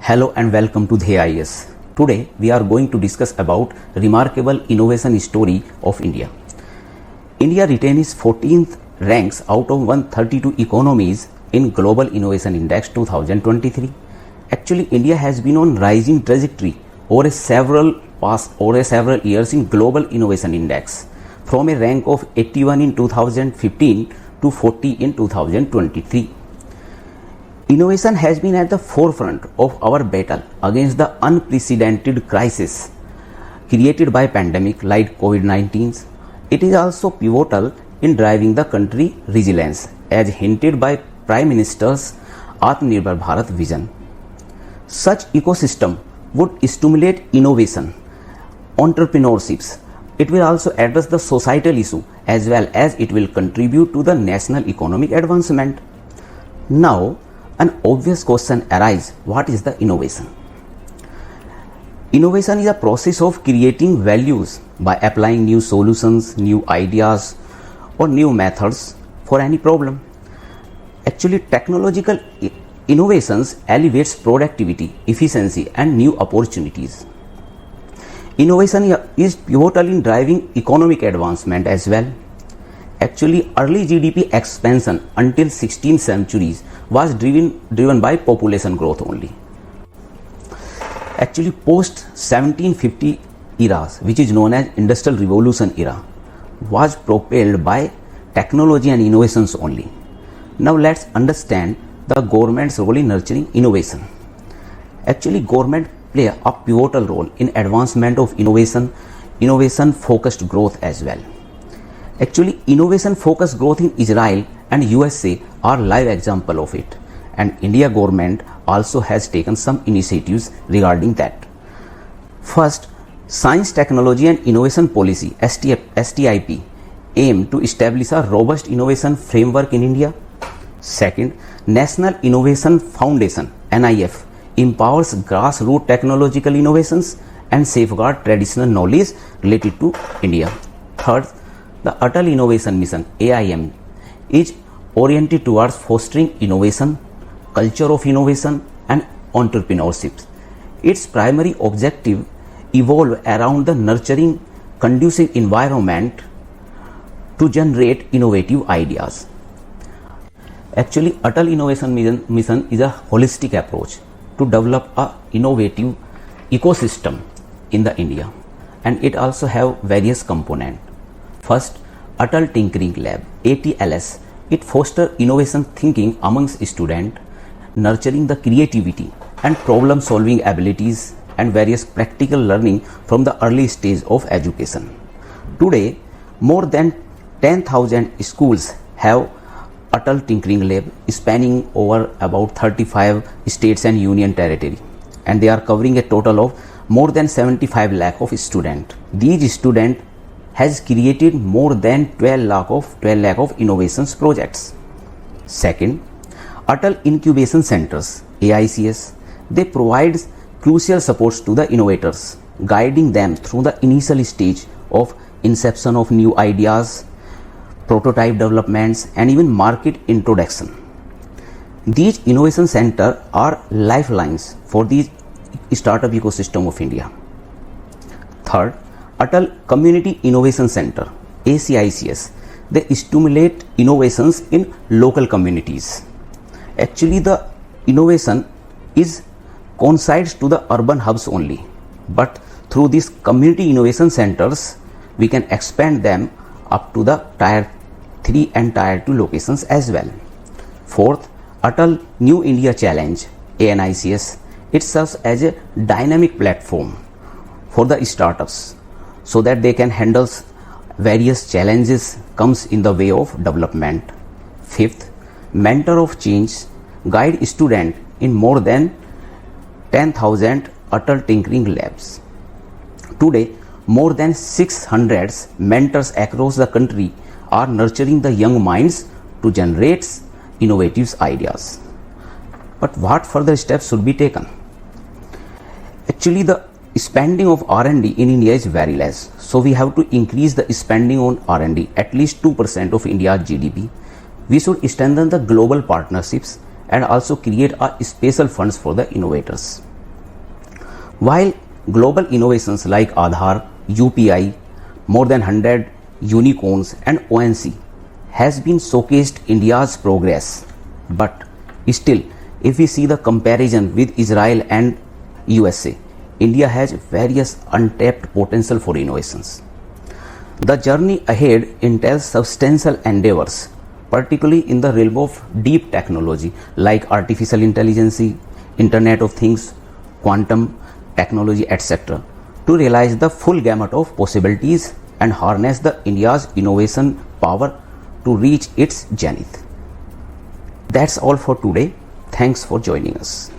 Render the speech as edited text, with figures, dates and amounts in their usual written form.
Hello and welcome to the IS. Today we are going to discuss about remarkable innovation story of India. India retains 14th ranks out of 132 economies in Global Innovation Index 2023. Actually, India has been on rising trajectory over several years in Global Innovation Index, from a rank of 81 in 2015 to 40 in 2023. Innovation has been at the forefront of our battle against the unprecedented crisis created by pandemic like COVID-19. It is also pivotal in driving the country resilience, as hinted by Prime Minister's Atmanirbhar Bharat vision. Such ecosystem would stimulate innovation, entrepreneurships. It will also address the societal issue as well as it will contribute to the national economic advancement. Now, an obvious question arises: what is the innovation? Innovation is a process of creating values by applying new solutions, new ideas, or new methods for any problem. Actually, technological innovations elevates productivity, efficiency, and new opportunities. Innovation is pivotal in driving economic advancement as well. Actually, early GDP expansion until 16th centuries was driven by population growth only. Actually, post 1750 eras, which is known as Industrial Revolution era, was propelled by technology and innovations only. Now let's understand the government's role in nurturing innovation. Actually, government play a pivotal role in advancement of innovation focused growth as well. Actually, innovation focused growth in Israel and USA are live example of it, and India government also has taken some initiatives regarding that. First, Science, Technology and Innovation Policy STIP aim to establish a robust innovation framework in India. Second, National Innovation Foundation NIF empowers grassroots technological innovations and safeguard traditional knowledge related to India. Third, the Atal Innovation Mission AIM is oriented towards fostering innovation, culture of innovation and entrepreneurship. Its primary objective evolve around the nurturing conducive environment to generate innovative ideas. Actually, Atal Innovation Mission is a holistic approach to develop a innovative ecosystem in the India, and it also have various components. First, Atal Tinkering Lab ATLS. It fosters innovation thinking amongst students, nurturing the creativity and problem solving abilities and various practical learning from the early stage of education. Today, more than 10,000 schools have Atal Tinkering Lab spanning over about 35 states and union territory, and they are covering a total of more than 75 lakh of students. These students has created more than 12 lakh of innovations projects. Second, Atal Incubation Centers AICS. They provide crucial supports to the innovators, guiding them through the initial stage of inception of new ideas, prototype developments and even market introduction. These innovation centers are lifelines for the startup ecosystem of India. Third, Atal Community Innovation Center ACICS. They stimulate innovations in local communities. Actually, the innovation is coincides to the urban hubs only, but through these community innovation centers we can expand them up to the tier 3 and tier 2 locations as well. Fourth, Atal New India Challenge ANICS. It serves as a dynamic platform for the startups so that they can handle various challenges comes in the way of development. Fifth, Mentor of Change guide student in more than 10,000 Atal Tinkering Labs. Today, more than 600 mentors across the country are nurturing the young minds to generate innovative ideas. But what further steps should be taken? Actually, the spending of R&D in India is very less, so we have to increase the spending on R&D at least 2% of India's GDP. We should strengthen the global partnerships and also create a special funds for the innovators. While global innovations like Aadhaar, UPI, more than 100 unicorns and ONC has been showcased India's progress. But still, if we see the comparison with Israel and USA, India has various untapped potential for innovations. The journey ahead entails substantial endeavors, particularly in the realm of deep technology like artificial intelligence, Internet of Things, quantum technology, etc., to realize the full gamut of possibilities and harness the India's innovation power to reach its zenith. That's all for today. Thanks for joining us.